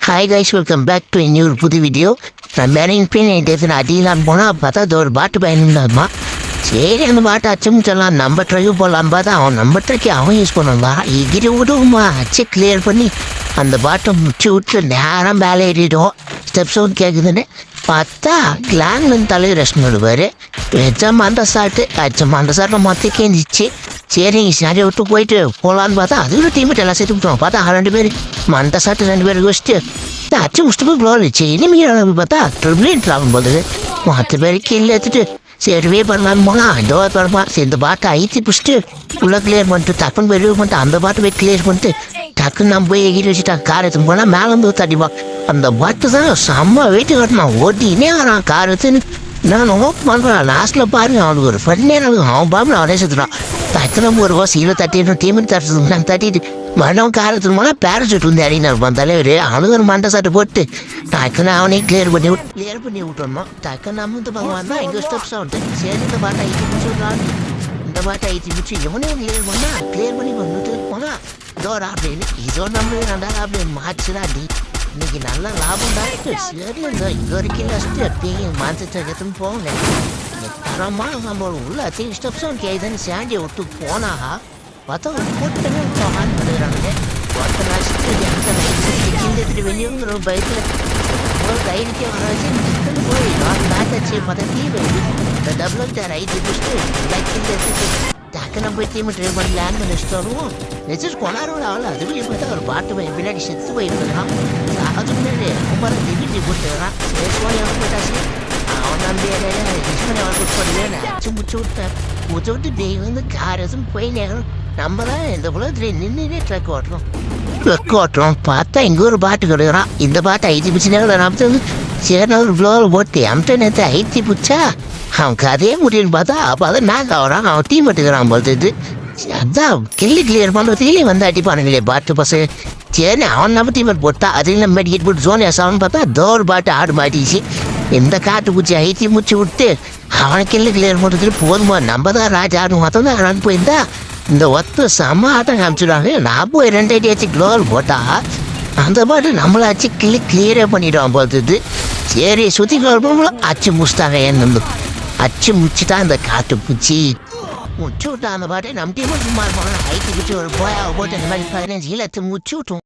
Hi guys, welcome back to இன்னொரு புது video. நான் மேரிங் பின் டேசன் அடிலான்னு போனால் பார்த்தா அது ஒரு பாட்டு பயனுமா. சரி, அந்த பாட்டை அச்சும் சொல்லலாம், நம்ம ட்ரைவ் போடலாம் பார்த்தா அவன் நம்ம ட்ரைக்கு அவன் யூஸ் பண்ணுவா. இகிரி விடுவோமா அச்சு கிளியர் பண்ணி அந்த பாட்டை முச்சு விட்டு நேரம் வேலை ஏறிடும். ஸ்டெப்ஸும் கேட்குதுன்னு பார்த்தா கிளாங்லேருந்து தலைவர் ரெஸ்ட் பண்ணுவார். வச்சா மண்டை சாட்டை மொத்த கேஞ்சிச்சு. சரிங்க நிறைய விட்டு போயிட்டு போகலான்னு பார்த்தா அதுவும் டீமெட் எல்லாம் சேர்த்து விட்டுருவோம். பார்த்தா 2 பேர் மண்டை சாட்டு 2 பேருக்கு வச்சுட்டு அச்சு முடிச்சுட்டு போய் ப்ளோரிச்சு. இனிமேல் பார்த்தா ட்ரிபிளியன்ட் ஆகும் போது மற்ற பேருக்கு கீழே எடுத்துட்டு சரிவே பண்ணலான்னு போனால் இந்த படமா சரி இந்த பாட்டை ஐத்தி பிடிச்சிட்டு ஃபுல்லாக கிளியர் பண்ணிட்டு டக்குன்னு வெளியே பண்ணிட்டு அந்த பாட்டை போய் கிளியர் பண்ணிட்டு டக்குன்னு நம்ம போய் எகிரி வச்சுட்டான். கார் எடுத்துன்னு போனால் மேலேருந்து தட்டிப்பான். அந்த பாட்டு தான் செம்ம வெயிட்டு கட்டினான். ஓட்டினே வரான் கார் எடுத்துன்னு. நான் ஓப் பண்ணுறான். லாஸ்ட்டில் பாருங்க அவனுக்கு ஒரு ஃபன்னே அவன் பாம்பு அவனே செத்துறான். டக்குன்னு ஒரு சீலை தட்டிடணும் டீமெட் தட்டுறது நாங்கள் தட்டிட்டு மனம் காரத்துக்கு போனால் பேரசூட் வந்து அறிஞர் இருப்பான் தலைவர். அவனுக்கு ஒரு மண்டை சாட்டை போட்டு டக்குன்னு அவனே கிளியர் பண்ணி விட்டுறணும். டக்குன்னு நம்ம பகவான் தான் எங்கள் ஸ்டெப்ஸ் ஆகிட்டு சரி இந்த பாட்டை ஐத்தி பிடிச்சிடுறான். இந்த பாட்டை ஐத்தி பிடிச்சி எவனே கிளியர் பண்ணால் கிளியர் பண்ணி வந்துட்டு போனால் இதோட அப்படின்னு இதோ நம்ம நல்லா அப்படின்னு மாச்சுடா அடி இன்னைக்கு நல்லா லாபம் தான். சரி இந்த இது வரைக்கும் ஃபஸ்ட்டு எப்பயும் மாற்றத்துன்னு போகல தரமாக நம்ம உள்ள அத்தையும் ஸ்டெப்ஸும் கேதுன்னு சேண்டியை விட்டு போனா பார்த்தா ஒரு கூட்டமே போகான்னு பண்ணுறாங்க. ஒருத்த நஷ்டத்து எடுத்துட்டு வெளியே பயத்தில் ஒரு தைரியத்தை வராச்சு போய் நான் மேட்சாச்சு பதத்தி இந்த டபுள் ஐத்து பிடிச்சிட்டு எடுத்துட்டு டக்குன்னு போய் தீமை ட்ரை பண்ணி லேண்ட் பண்ணி வச்சுட்டு வருவோம். வச்சுட்டு கொண்டாடுவோம் ஆள் அதுலேயே பார்த்தா ஒரு பாட்டு பின்னாடி செத்து போயிருக்கிறான். அது முன்னாடி ரொம்ப திடீர்னு போட்டுக்கிறான். போயிட்டாச்சு அவன் நம்பி அச்சு முச்சு விட்டு டெய்லி வந்து கார் எதுவும் போய் நேரம் நம்ம தான் இந்த உலகத்துல நின்றுனே ட்ரக் ஓட்டுறோம். பார்த்தா இங்கே ஒரு பாட்டு கிடைக்கிறான். இந்த பாட்டை ஐத்தி பிடிச்சி நேரம் நம்ம சரி ஒரு ப்ளோவில் போட்டு அம்ட்ட நேரத்தை ஐத்தி பிடிச்சா அவன் கதையே முடியுன்னு பார்த்தா அப்போ அதை நாங்கள் ஆகிறான். அவன் டீம் எடுத்துக்கிறான் போகிறது. அதான் கிளியர் பண்ணுறதுலேயே வந்து அடிப்பானுங்களே பாட்டு பசங்க. சரி அவன் நம்ம டீமெட் போட்டா அதில் நம்ம மெடிக்கெட் போட்டு ஜோன் ஏசாவன்னு பார்த்தா டோர் பாட்டு ஆடு மாட்டிச்சு. இந்த காட்டு பூச்சி ஐத்தி முடிச்சு விட்டு அவனுக்கு கிளியர் பண்ணுறதுக்கு போதுமா நம்ம தான் ராஜான்னு மொத்தம் தான் ரன் போயிருந்தா இந்த செம்ம ஆட்டம் காமிச்சிடுவாங்க. நான் போய் 2 அடி ஆச்சு க்ளோவல் போட்டா அந்த பாட்டு நம்மளை அச்சு கிளியரே பண்ணிவிடுவான் போகிறது. சரி சுற்றி கவர்மெண்ட்ல அச்சு முடிச்சிட்டாங்க. ஏன்னு அச்சு முடிச்சுட்டா இந்த காட்டு பூச்சி முச்சு விட்டா அந்த பாட்டை நம்ம டீமும் சும்மா இருப்பாங்க. ஐத்தி பிடிச்சி ஒரு போயா போட்டு இந்த மாதிரி 15 இலத்து முச்சு விட்டோம்.